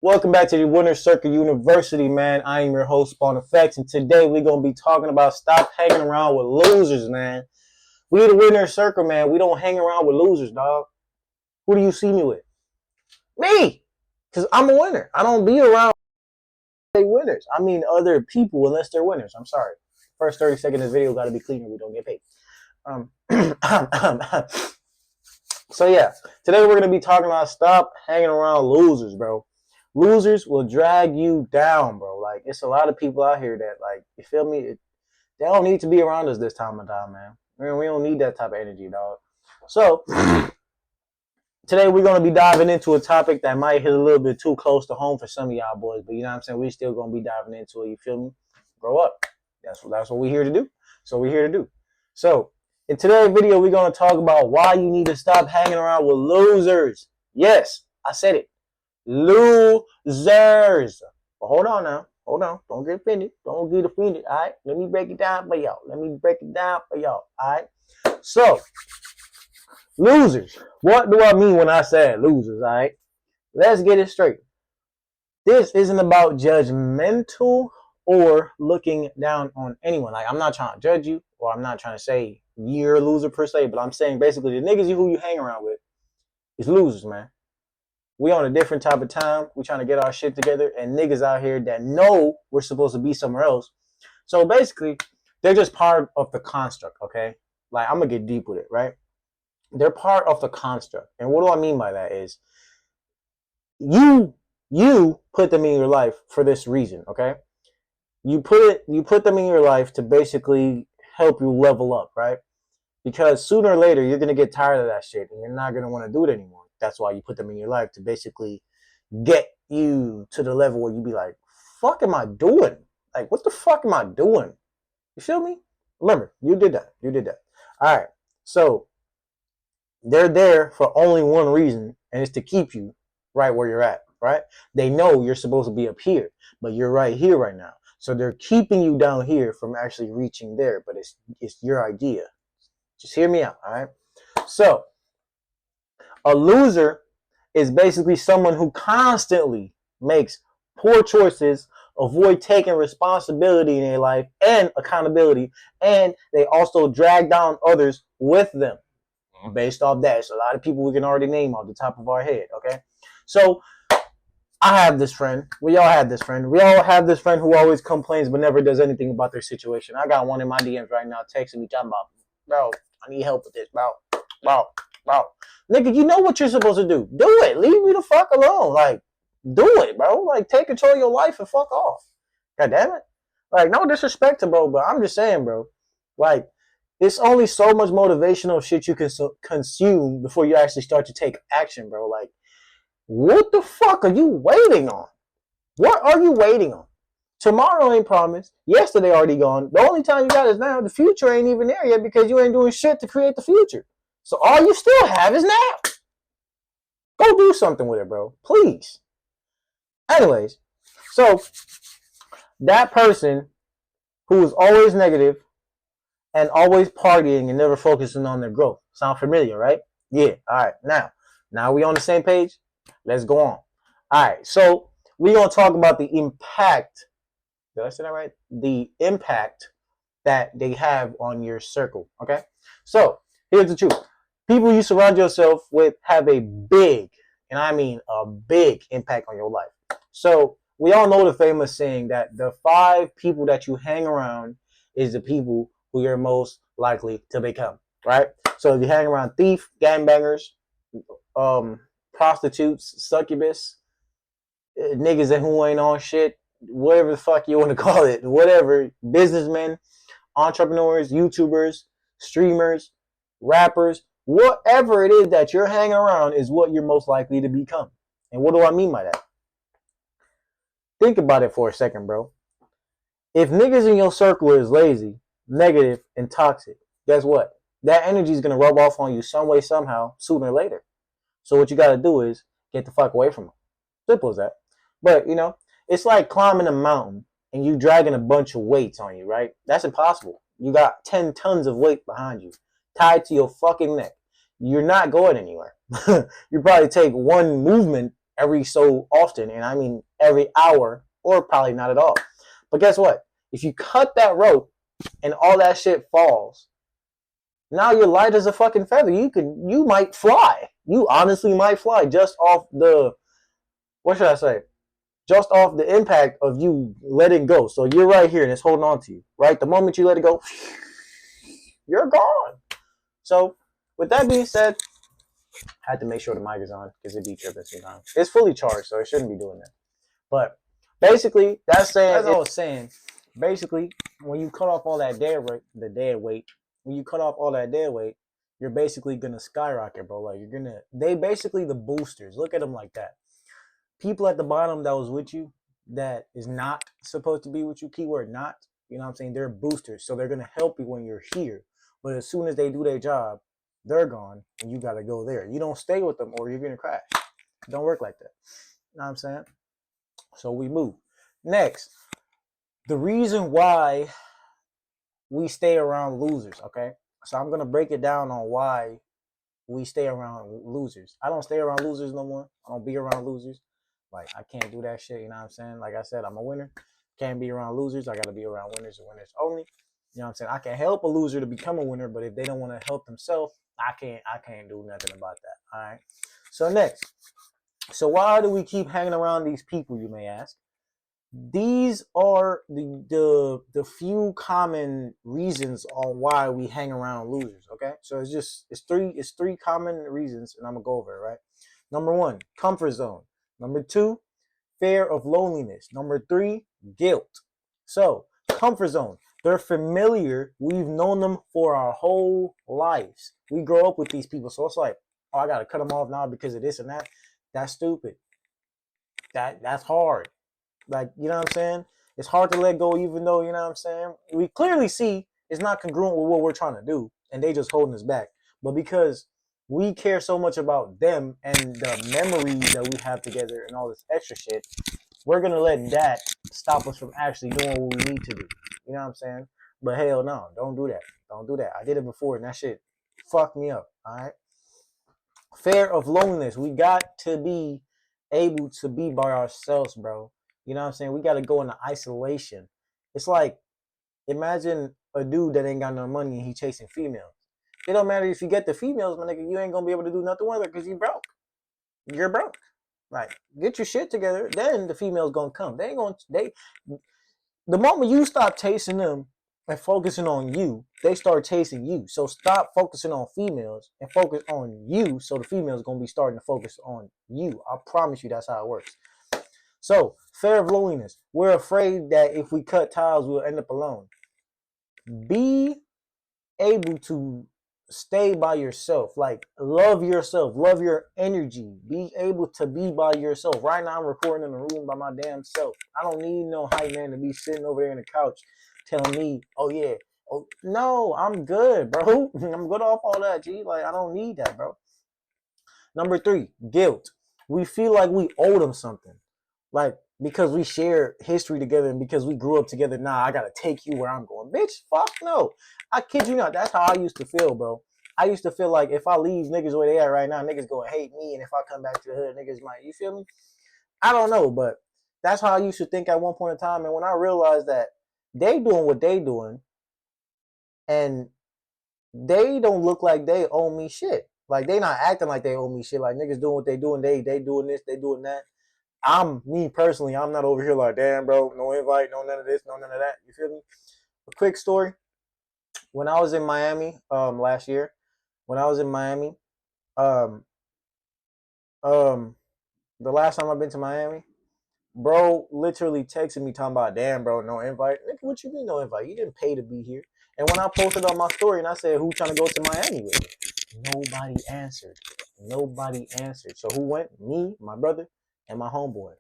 Welcome back to the Winner Circle University, man. I am your host, Spawn Effects, and today we're going to be talking about stop hanging around with losers, man. We the Winner Circle, man. We don't hang around with losers, dog. Who do you see me with? Me! Because I'm a winner. I don't be around winners. I mean other people unless they're winners. I'm sorry. First 30 seconds of the video got to be clean or we don't get paid. So yeah, today we're going to be talking about stop hanging around losers, bro. Losers will drag you down, bro. Like, it's a lot of people out here that, like, you feel me? They don't need to be around us this time of time, man. We don't need that type of energy, dog. So, today we're going to be diving into a topic that might hit a little bit too close to home for some of y'all boys, but you know what I'm saying? We still going to be diving into it, you feel me? Grow up. That's what we're here to do. So, we're here to do. So, in today's video, we're going to talk about why you need to stop hanging around with losers. Yes, I said it. Losers. But hold on now. Hold on. Don't get offended. Don't get offended. All right. Let me break it down for y'all. All right. So, losers. What do I mean when I say losers? All right. Let's get it straight. This isn't about judgmental or looking down on anyone. Like, I'm not trying to judge you, or I'm not trying to say you're a loser per se, but I'm saying basically the niggas who you hang around with is losers, man. We on a different type of time. We trying to get our shit together, and niggas out here that know we're supposed to be somewhere else. So basically, they're just part of the construct, okay? Like, I'm gonna get deep with it, right? They're part of the construct. And what do I mean by that is you put them in your life for this reason, okay? You put them in your life to basically help you level up, right? Because sooner or later, you're gonna get tired of that shit, and you're not gonna want to do it anymore. That's why you put them in your life, to basically get you to the level where you be like, fuck am I doing? Like, what the fuck am I doing? You feel me? Remember, you did that. All right. So they're there for only one reason, and it's to keep you right where you're at, right? They know you're supposed to be up here, but you're right here right now. So they're keeping you down here from actually reaching there, but it's your idea. Just hear me out, all right? So, a loser is basically someone who constantly makes poor choices, avoid taking responsibility in their life and accountability, and they also drag down others with them. Based off that, it's a lot of people we can already name off the top of our head, okay? So, I have this friend. We all have this friend. We all have this friend who always complains but never does anything about their situation. I got one in my DMs right now texting me talking about, bro, I need help with this, bro. Nigga, you know what you're supposed to do. Do it. Leave me the fuck alone. Like, do it, bro. Like, take control of your life and fuck off. God damn it. Like, no disrespect to bro, but I'm just saying, bro. Like, it's only so much motivational shit you can consume before you actually start to take action, bro. Like, what the fuck are you waiting on? What are you waiting on? Tomorrow ain't promised. Yesterday already gone. The only time you got is now. The future ain't even there yet because you ain't doing shit to create the future. So all you still have is now. Go do something with it, bro. Please. Anyways, so that person who is always negative and always partying and never focusing on their growth. Sound familiar, right? Yeah. All right. Now we on the same page? Let's go on. All right. So we're going to talk about the impact. Did I say that right? The impact that they have on your circle. Okay. So here's the truth. People you surround yourself with have a big, and I mean a big impact on your life. So we all know the famous saying that the 5 people that you hang around is the people who you're most likely to become, right? So if you hang around thief, gangbangers, prostitutes, succubus, niggas that who ain't on shit, whatever the fuck you want to call it, whatever, businessmen, entrepreneurs, YouTubers, streamers, rappers, whatever it is that you're hanging around is what you're most likely to become. And what do I mean by that? Think about it for a second, bro. If niggas in your circle is lazy, negative, and toxic, guess what? That energy is going to rub off on you some way, somehow, sooner or later. So what you got to do is get the fuck away from them. Simple as that. But, you know, it's like climbing a mountain and you dragging a bunch of weights on you, right? That's impossible. You got 10 tons of weight behind you, tied to your fucking neck. You're not going anywhere. You probably take one movement every so often, and I mean every hour, or probably not at all. But guess what? If you cut that rope and all that shit falls, now you're light as a fucking feather. You might fly. You honestly might fly just off the, what should I say? Just off the impact of you letting go. So you're right here and it's holding on to you, right? The moment you let it go, you're gone. So with that being said, I had to make sure the mic is on because it be tripping sometimes. It's fully charged, so it shouldn't be doing that. But basically, that's saying, as I was saying, basically, when you cut off all that dead weight, when you cut off all that dead weight, you're basically gonna skyrocket, bro. Like they basically the boosters. Look at them like that. People at the bottom that was with you, that is not supposed to be with you. Keyword not. You know what I'm saying? They're boosters, so they're gonna help you when you're here. But as soon as they do their job, they're gone, and you gotta go there. You don't stay with them, or you're gonna crash. It don't work like that. You know what I'm saying? So we move. Next, the reason why we stay around losers, okay? So I'm going to break it down on why we stay around losers. I don't stay around losers no more. I don't be around losers. Like, I can't do that shit, you know what I'm saying? Like I said, I'm a winner. Can't be around losers. I got to be around winners and winners only. You know what I'm saying? I can help a loser to become a winner, but if they don't want to help themselves, I can't do nothing about that, all right? So next. So why do we keep hanging around these people, you may ask? These are the few common reasons on why we hang around losers, okay? So it's three common reasons, and I'm gonna go over it, right? Number 1, comfort zone. Number 2, fear of loneliness. Number 3, guilt. So comfort zone, they're familiar. We've known them for our whole lives. We grow up with these people, so it's like, oh, I gotta cut them off now because of this and that. That's stupid. That's hard. Like, you know what I'm saying? It's hard to let go, even though, you know what I'm saying? We clearly see it's not congruent with what we're trying to do, and they just holding us back. But because we care so much about them and the memories that we have together and all this extra shit, we're gonna let that stop us from actually doing what we need to do. You know what I'm saying? But hell no, don't do that. Don't do that. I did it before, and that shit fucked me up. All right. Fear of loneliness. We got to be able to be by ourselves, bro. You know what I'm saying? We got to go into isolation. It's like, imagine a dude that ain't got no money and he chasing females. It don't matter if you get the females, my nigga, you ain't gonna be able to do nothing with her because you broke. You're broke. Right. Get your shit together, then the females gonna come. The moment you stop chasing them and focusing on you, they start chasing you. So stop focusing on females and focus on you, so the females gonna be starting to focus on you. I promise you that's how it works. So, fear of loneliness. We're afraid that if we cut ties, we'll end up alone. Be able to stay by yourself. Like, love yourself. Love your energy. Be able to be by yourself. Right now, I'm recording in the room by my damn self. I don't need no hype man to be sitting over there in the couch telling me, oh, yeah. Oh, no, I'm good, bro. I'm good off all that, G. Like, I don't need that, bro. Number 3, guilt. We feel like we owe them something. Like, because we share history together and because we grew up together, nah, I gotta take you where I'm going. Bitch, fuck no. I kid you not. That's how I used to feel, bro. I used to feel like if I leave niggas where they at right now, niggas gonna hate me. And if I come back to the hood, niggas might, you feel me? I don't know, but that's how I used to think at one point in time. And when I realized that they doing what they doing and they don't look like they owe me shit. Like, they not acting like they owe me shit. Like, niggas doing what they doing. They doing this, they doing that. Me personally, I'm not over here like, damn, bro, no invite, no none of this, no none of that. You feel me? A quick story. When I was in Miami, last year, when I was in Miami, um, the last time I've been to Miami, bro literally texted me talking about, damn, bro, no invite. Nigga, what you mean no invite? You didn't pay to be here. And when I posted on my story and I said, who trying to go to Miami with me? Nobody answered. Nobody answered. So who went? Me, my brother, and my homeboy.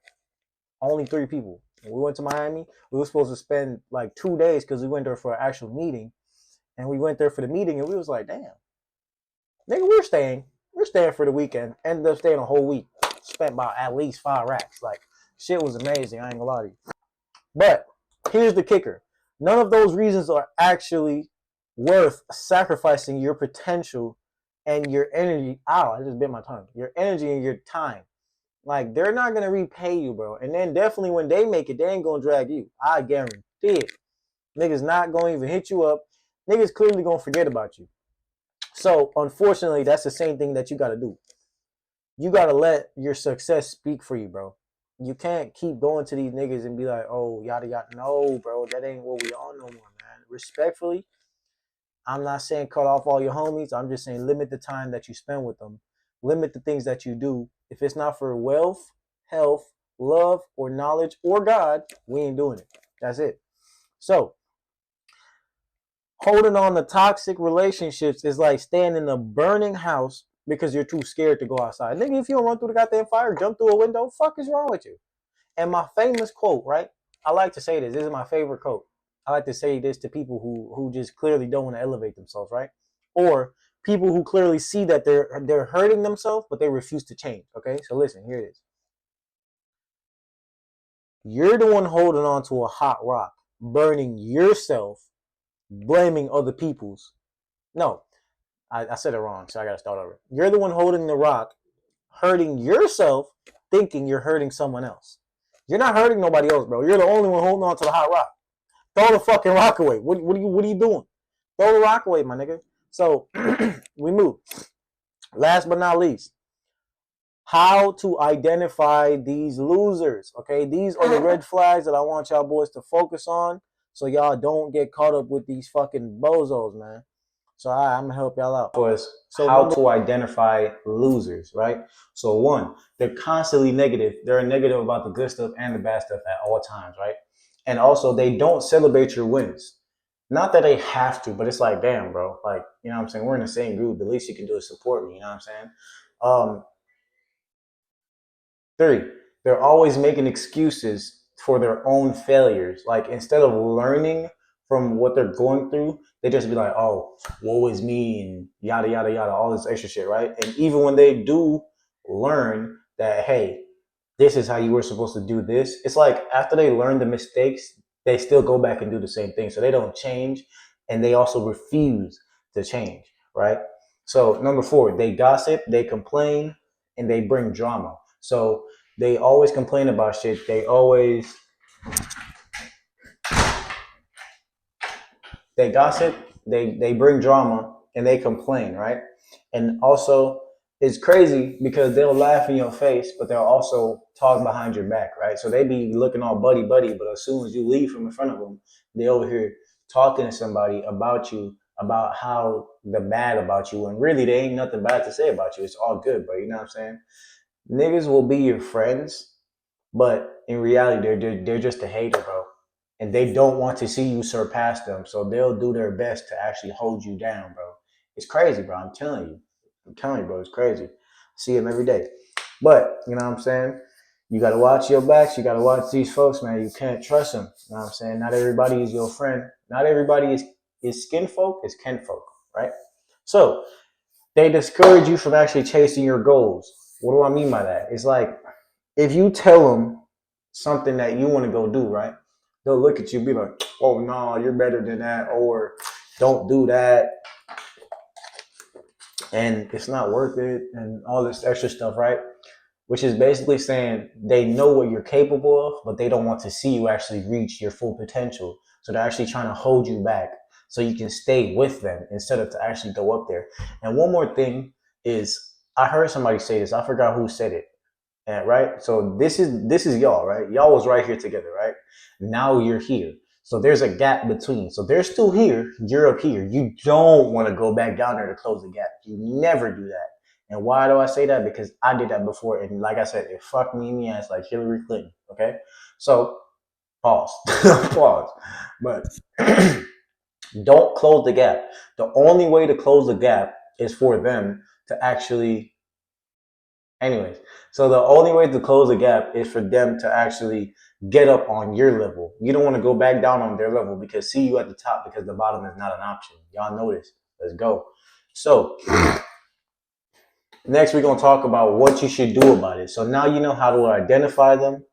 Only 3 people. When we went to Miami, we were supposed to spend like 2 days because we went there for an actual meeting. And we went there for the meeting and we was like, damn, nigga, we're staying for the weekend. Ended up staying a whole week. Spent about at least 5 racks. Like, shit was amazing. I ain't gonna lie to you. But here's the kicker. None of those reasons are actually worth sacrificing your potential and your energy. Ow, I just bit my tongue. Your energy and your time. Like, they're not gonna repay you, bro. And then definitely when they make it, they ain't gonna drag you. I guarantee it. Niggas not gonna even hit you up. Niggas clearly gonna forget about you. So unfortunately, that's the same thing that you gotta do. You gotta let your success speak for you, bro. You can't keep going to these niggas and be like, oh, yada yada. No, bro, that ain't what we all know more, man. Respectfully, I'm not saying cut off all your homies. I'm just saying limit the time that you spend with them. Limit the things that you do. If it's not for wealth, health, love, or knowledge, or God, we ain't doing it. That's it. So, holding on to toxic relationships is like staying in a burning house because you're too scared to go outside. Nigga, if you don't run through the goddamn fire, jump through a window, fuck is wrong with you? And my famous quote, right? I like to say this. This is my favorite quote. I like to say this to people who just clearly don't want to elevate themselves, right? Or people who clearly see that they're hurting themselves, but they refuse to change. Okay, so listen, here it is. You're the one holding on to a hot rock, burning yourself, blaming other people's. No, I said it wrong, so I gotta start over. You're the one holding the rock, hurting yourself, thinking you're hurting someone else. You're not hurting nobody else, bro. You're the only one holding on to the hot rock. Throw the fucking rock away. What are you doing? Throw the rock away, my nigga. So we move. Last but not least, how to identify these losers. Okay, these are the red flags that I want y'all boys to focus on, so y'all don't get caught up with these fucking bozos, man. So I'm gonna help y'all out. So how to identify losers, right? So one, they're constantly negative. They're negative about the good stuff and the bad stuff at all times, right? And also they don't celebrate your wins. Not that they have to, but it's like, damn, bro. Like, you know what I'm saying? We're in the same group. The least you can do is support me, you know what I'm saying? 3, they're always making excuses for their own failures. Like, instead of learning from what they're going through, they just be like, oh, woe is me, and yada, yada, yada, all this extra shit, right? And even when they do learn that, hey, this is how you were supposed to do this, it's like after they learn the mistakes, they still go back and do the same thing. So they don't change, and they also refuse to change, right? So number 4, they gossip, they complain, and they bring drama. So they always complain about shit. They gossip, they bring drama, and they complain, right? And also, it's crazy because they'll laugh in your face, but they'll also talk behind your back, right? So they be looking all buddy buddy, but as soon as you leave from in front of them, they over here talking to somebody about you, about how the bad about you, and really they ain't nothing bad to say about you. It's all good, bro. You know what I'm saying? Niggas will be your friends, but in reality, they're just a hater, bro. And they don't want to see you surpass them, so they'll do their best to actually hold you down, bro. It's crazy, bro. I'm telling you, bro. It's crazy. I see them every day. But you know what I'm saying? You gotta watch your backs. You gotta watch these folks, man. You can't trust them. You know what I'm saying? Not everybody is your friend. Not everybody is skin folk. Is kin folk, right? So they discourage you from actually chasing your goals. What do I mean by that? It's like if you tell them something that you want to go do, right? They'll look at you and be like, oh, no, you're better than that, or don't do that. And it's not worth it, and all this extra stuff, right? Which is basically saying they know what you're capable of, but they don't want to see you actually reach your full potential. So they're actually trying to hold you back so you can stay with them instead of to actually go up there. And one more thing is, I heard somebody say this. I forgot who said it. And, right? So this is y'all, right? Y'all was right here together, right? Now you're here. So there's a gap between. So they're still here. You're up here. You don't want to go back down there to close the gap. You never do that. And why do I say that? Because I did that before. And like I said, it fucked me in the ass like Hillary Clinton. Okay? So pause. Pause. But don't close the gap. The only way to close the gap is for them to actually. Anyways, so the only way to close the gap is for them to actually get up on your level. You don't want to go back down on their level because see you at the top because the bottom is not an option. Y'all know this. Let's go. So next we're going to talk about what you should do about it. So now you know how to identify them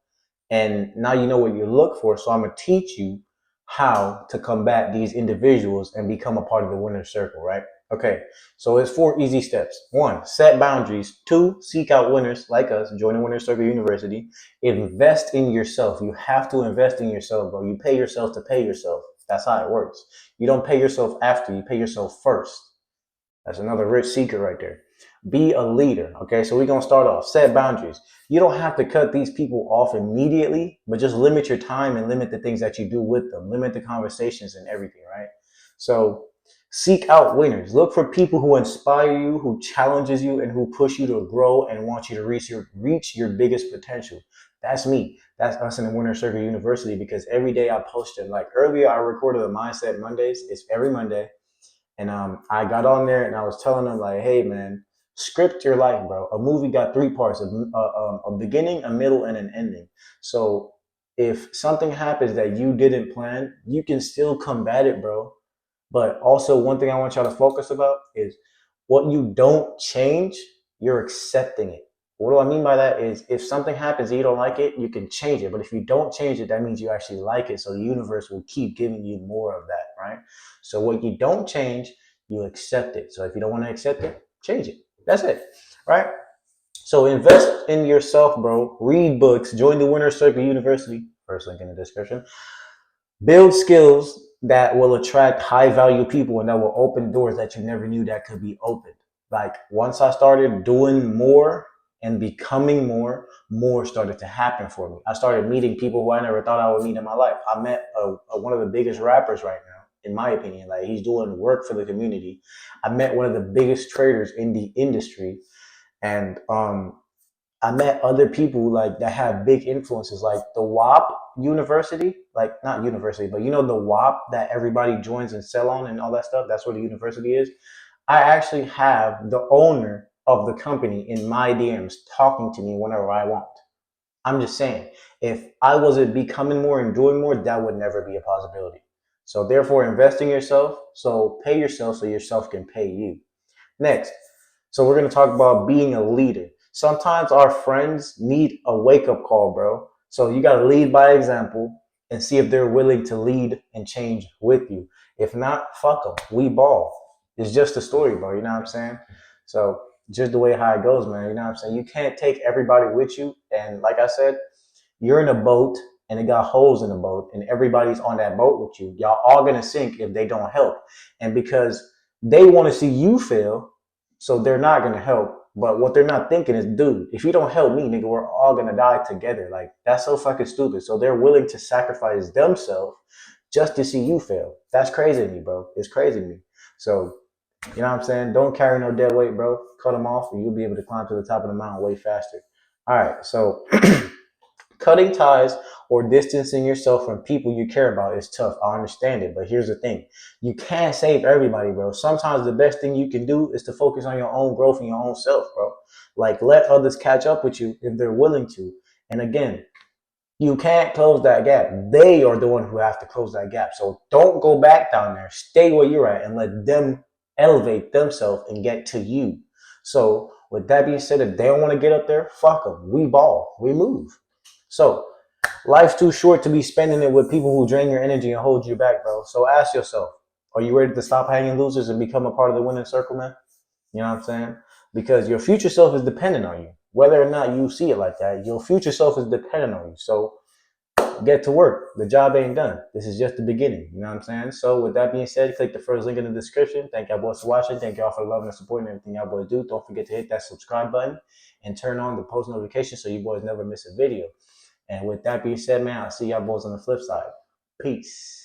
and now you know what you look for. So I'm going to teach you how to combat these individuals and become a part of the winner's circle, right? Okay, so it's 4 easy steps. 1, set boundaries. 2, seek out winners like us. Join the Winner Circle University. Invest in yourself. You have to invest in yourself, bro. You pay yourself to pay yourself. That's how it works. You don't pay yourself after, you pay yourself first. That's another rich secret right there. Be a leader. Okay, so we're gonna start off. Set boundaries. You don't have to cut these people off immediately, but just limit your time and limit the things that you do with them. Limit the conversations and everything, right? So seek out winners. Look for people who inspire you, who challenges you, and who push you to grow and want you to reach your biggest potential. That's me. That's us in the Winner Circle University, because every day I post it. Like earlier, I recorded the Mindset Mondays. It's every Monday. And I got on there and I was telling them like, hey man, script your life, bro. A movie got 3 parts: a beginning, a middle, and an ending. So if something happens that you didn't plan, you can still combat it, bro. But also, one thing I want y'all to focus about is what you don't change, you're accepting it. What do I mean by that is if something happens and you don't like it, you can change it. But if you don't change it, that means you actually like it. So the universe will keep giving you more of that, right? So what you don't change, you accept it. So if you don't want to accept it, change it. That's it, right? So invest in yourself, bro. Read books. Join the Winner Circle University. First link in the description. Build skills that will attract high value people and that will open doors that you never knew that could be opened. Like once I started doing more and becoming more started to happen for me. I started meeting people who I never thought I would meet in my life. I met one of the biggest rappers right now, in my opinion. Like he's doing work for the community. I met one of the biggest traders in the industry, and I met other people like that have big influences, like the WAP University, like not university, but you know the WAP that everybody joins and sell on and all that stuff. That's where the university is. I actually have the owner of the company in my DMs talking to me whenever I want. I'm just saying, if I wasn't becoming more and doing more, that would never be a possibility. So therefore, invest in yourself. So pay yourself so yourself can pay you. Next, so we're going to talk about being a leader. Sometimes our friends need a wake-up call, bro. So you got to lead by example and see if they're willing to lead and change with you. If not, fuck them. We ball. It's just a story, bro. You know what I'm saying? So just the way how it goes, man. You know what I'm saying? You can't take everybody with you. And like I said, you're in a boat and it got holes in the boat and everybody's on that boat with you. Y'all all going to sink if they don't help. And because they want to see you fail, so they're not going to help. But what they're not thinking is, dude, if you don't help me, nigga, we're all going to die together. Like, that's so fucking stupid. So they're willing to sacrifice themselves just to see you fail. That's crazy to me, bro. It's crazy to me. So, you know what I'm saying? Don't carry no dead weight, bro. Cut them off and you'll be able to climb to the top of the mountain way faster. All right. So cutting ties or distancing yourself from people you care about is tough. I understand it, but here's the thing. You can't save everybody, bro. Sometimes the best thing you can do is to focus on your own growth and your own self, bro. Like, let others catch up with you if they're willing to. And again, you can't close that gap. They are the one who have to close that gap. So don't go back down there. Stay where you're at and let them elevate themselves and get to you. So with that being said, if they don't want to get up there, fuck them. We ball. We move. So life's too short to be spending it with people who drain your energy and hold you back, bro. So ask yourself, are you ready to stop hanging losers and become a part of the winning circle, man? You know what I'm saying? Because your future self is dependent on you. Whether or not you see it like that, your future self is dependent on you. So get to work. The job ain't done. This is just the beginning. You know what I'm saying? So with that being said, click the first link in the description. Thank y'all boys for watching. Thank y'all for loving and supporting everything y'all boys do. Don't forget to hit that subscribe button and turn on the post notifications so you boys never miss a video. And with that being said, man, I'll see y'all boys on the flip side. Peace.